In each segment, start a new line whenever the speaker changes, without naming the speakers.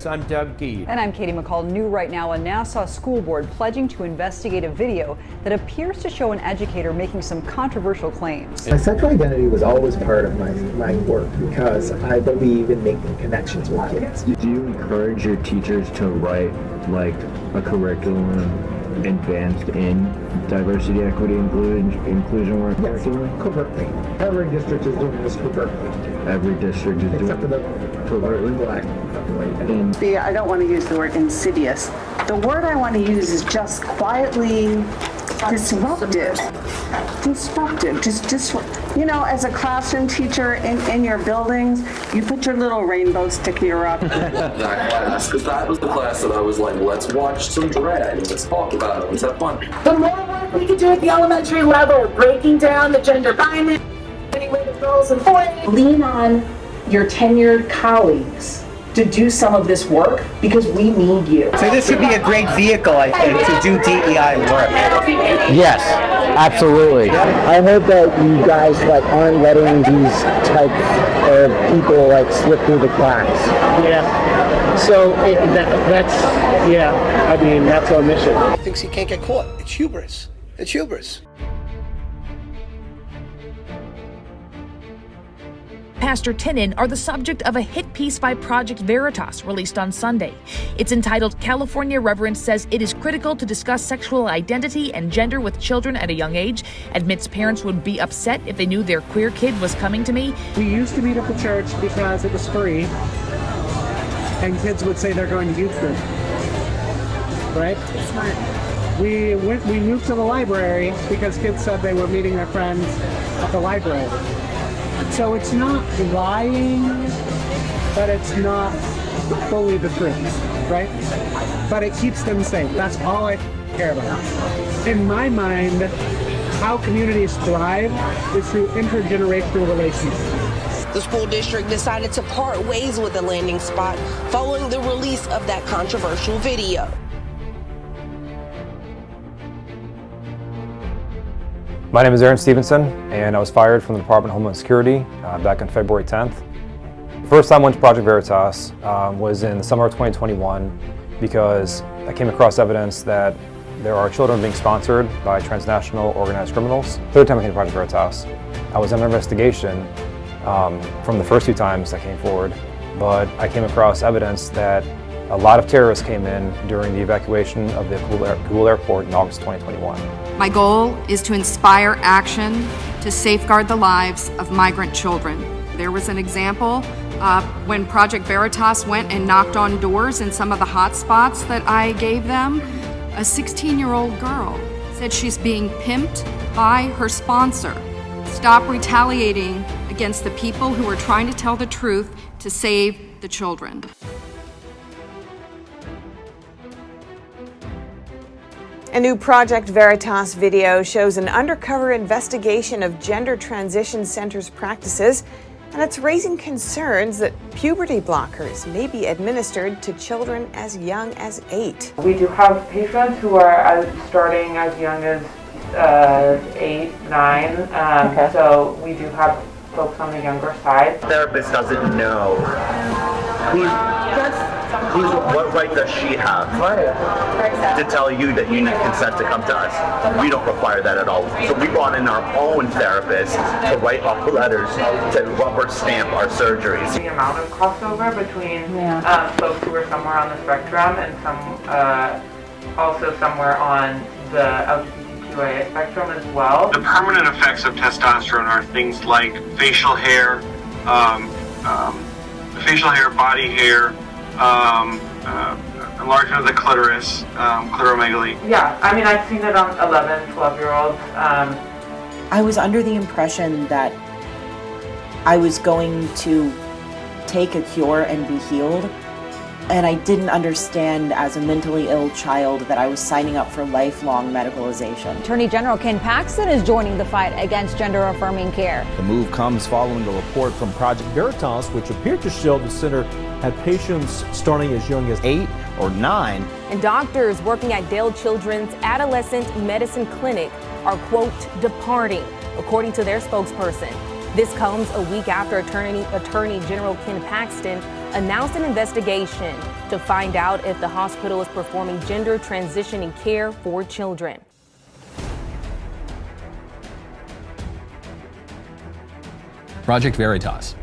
I'm Doug Gee.
And I'm Katie McCall. New right now, a Nassau school board pledging to investigate a video that appears to show an educator making some controversial claims.
My sexual identity was always part of my work because I believe in making connections with kids.
Do you encourage your teachers to write like a curriculum advanced in diversity, equity, inclusion work?
Yes, covertly. Every district is doing this covertly.
Every district is
Except for
doing
the
covertly.
black.
See, I don't want to use the word insidious. The word I want to use is just quietly disruptive. Disruptive. Just you know, as a classroom teacher in your buildings, you put your little rainbow sticker up.
That class, because that was the class that I was like, let's watch some drag, let's talk about it, let's have fun.
The more work we could do at the elementary level, breaking down the gender binary, with girls and boys. Lean on your tenured colleagues to do some of this work because we need you.
So this would be a great vehicle, I think, to do DEI work.
Yes, absolutely.
I hope that you guys aren't letting these type of people slip through the cracks.
Yeah. So that's our mission.
He thinks he can't get caught. It's hubris. It's hubris.
Pastor Tinnen are the subject of a hit piece by Project Veritas released on Sunday. It's entitled "California Reverend Says It Is Critical to Discuss Sexual Identity and Gender with Children at a Young Age, Admits Parents Would Be Upset If They Knew Their Queer Kid Was Coming to Me."
We used to meet at the church because it was free, and kids would say they're going to youth group. Right? Smart. We moved to the library because kids said they were meeting their friends at the library. So it's not lying, but it's not fully the truth, right? But it keeps them safe. That's all I care about. In my mind, how communities thrive is through intergenerational relationships.
The school district decided to part ways with the landing spot following the release of that controversial video.
My name is Aaron Stevenson, and I was fired from the Department of Homeland Security back on February 10th. The first time I went to Project Veritas was in the summer of 2021 because I came across evidence that there are children being sponsored by transnational organized criminals. Third time I came to Project Veritas, I was under investigation from the first two times I came forward, but I came across evidence that a lot of terrorists came in during the evacuation of the Kabul airport in August 2021.
My goal is to inspire action to safeguard the lives of migrant children. There was an example when Project Veritas went and knocked on doors in some of the hot spots that I gave them. A 16-year-old girl said she's being pimped by her sponsor. Stop retaliating against the people who are trying to tell the truth to save the children.
A new Project Veritas video shows an undercover investigation of gender transition centers' practices, and it's raising concerns that puberty blockers may be administered to children as young as 8.
We do have patients who are starting as young as 8, 9, okay. So we do have folks on the younger side.
The therapist doesn't know what right does she have to tell you that you need consent to come to us? We don't require that at all. So we brought in our own therapist to write off letters to rubber stamp our surgeries.
The amount of crossover between folks who are somewhere on the spectrum and some also somewhere on the LGBTQ spectrum as well.
The permanent effects of testosterone are things like facial hair, body hair, enlargement of the clitoris, clitoromegaly.
Yeah, I mean, I've seen it on 11, 12-year-olds.
I was under the impression that I was going to take a cure and be healed, and I didn't understand as a mentally ill child that I was signing up for lifelong medicalization.
Attorney General Ken Paxton is joining the fight against gender-affirming care.
The move comes following a report from Project Veritas, which appeared to show the center had patients starting as young as 8 or 9.
And doctors working at Dale Children's Adolescent Medicine Clinic are, quote, departing, according to their spokesperson.
This comes a week after Attorney General Ken Paxton announced an investigation to find out if the hospital is performing gender transitioning care for children.
Project Veritas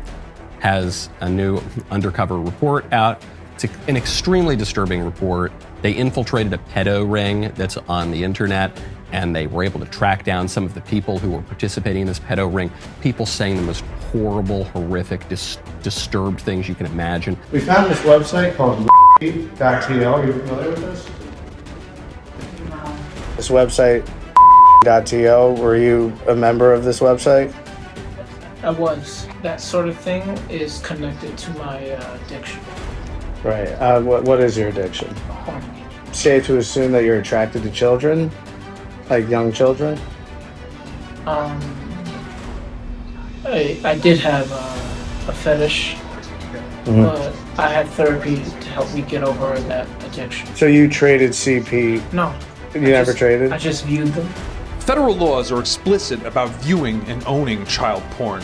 has a new undercover report out. It's an extremely disturbing report. They infiltrated a pedo ring that's on the internet, and they were able to track down some of the people who were participating in this pedo ring, people saying the most horrible, horrific, disturbed things you can imagine.
We found this website called .tl. Are you familiar with this? This website, .tl, were you a member of this website?
I was. That sort of thing is connected to my addiction.
Right. What is your addiction? Safe to assume that you're attracted to children? Like young children?
I did have a fetish, but I had therapy to help me get over that addiction.
So you traded CP?
No.
You never traded?
I just viewed them.
Federal laws are explicit about viewing and owning child porn.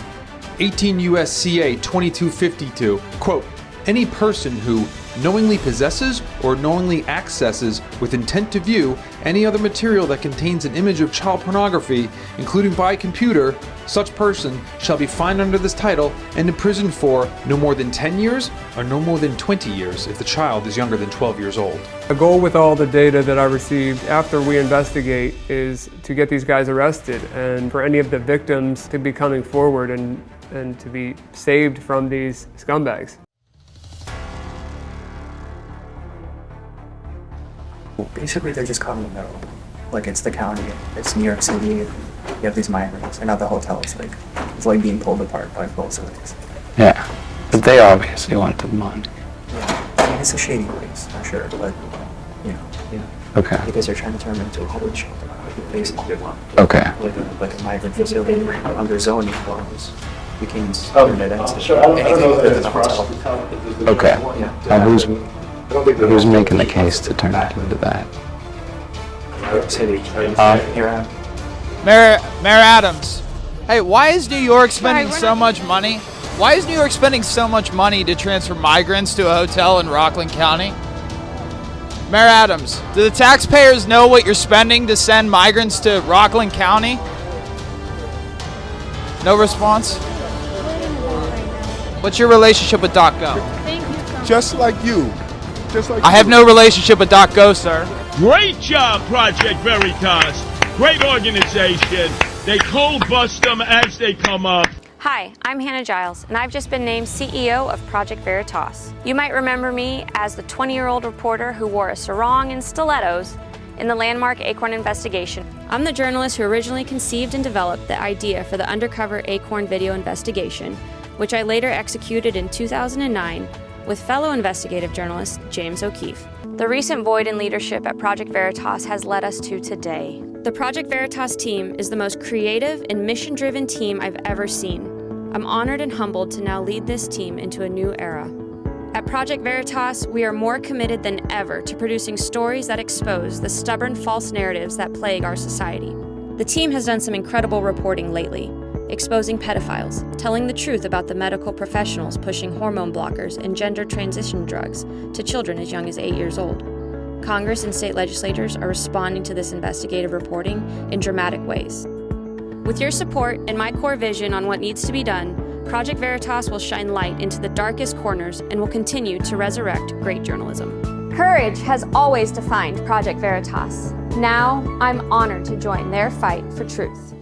18 U.S.C.A. 2252, quote, any person who knowingly possesses or knowingly accesses with intent to view any other material that contains an image of child pornography, including by computer, such person shall be fined under this title and imprisoned for no more than 10 years or no more than 20 years if the child is younger than 12 years old.
The goal with all the data that I received after we investigate is to get these guys arrested and for any of the victims to be coming forward and to be saved from these scumbags.
Basically, they're just caught in the middle. Like, it's the county, it's New York City, you have these migrants, and now the hotel is like, it's like being pulled apart by both sides.
Yeah, but they obviously want the money.
Yeah, I mean, it's a shady place, for sure, but, you know,
Okay.
because they're trying to turn it into a holding shelter, basically.
Okay.
Like a migrant facility under zoning laws. You can't use
Oh,
internet access.
sure. I don't know
Anything
that
in
it's
the
for us
hotel.
to tell, but there's
Okay.
Yeah.
Now who's making the case to turn it into that?
New York City. Here I am.
Mayor Adams, hey, why is New York spending so much money? Why is New York spending so much money to transfer migrants to a hotel in Rockland County? Mayor Adams, do the taxpayers know what you're spending to send migrants to Rockland County? No response? What's your relationship with .go?
Thank you so much. Just like you.
I have no relationship with .go, sir.
Great job, Project Veritas. Great organization. They cold bust them as they come up.
Hi, I'm Hannah Giles, and I've just been named CEO of Project Veritas. You might remember me as the 20-year-old reporter who wore a sarong and stilettos in the landmark Acorn investigation. I'm the journalist who originally conceived and developed the idea for the undercover Acorn video investigation, which I later executed in 2009 with fellow investigative journalist James O'Keefe. The recent void in leadership at Project Veritas has led us to today. The Project Veritas team is the most creative and mission-driven team I've ever seen. I'm honored and humbled to now lead this team into a new era. At Project Veritas, we are more committed than ever to producing stories that expose the stubborn false narratives that plague our society. The team has done some incredible reporting lately, exposing pedophiles, telling the truth about the medical professionals pushing hormone blockers and gender transition drugs to children as young as 8 years old. Congress and state legislators are responding to this investigative reporting in dramatic ways. With your support and my core vision on what needs to be done, Project Veritas will shine light into the darkest corners and will continue to resurrect great journalism. Courage has always defined Project Veritas. Now, I'm honored to join their fight for truth.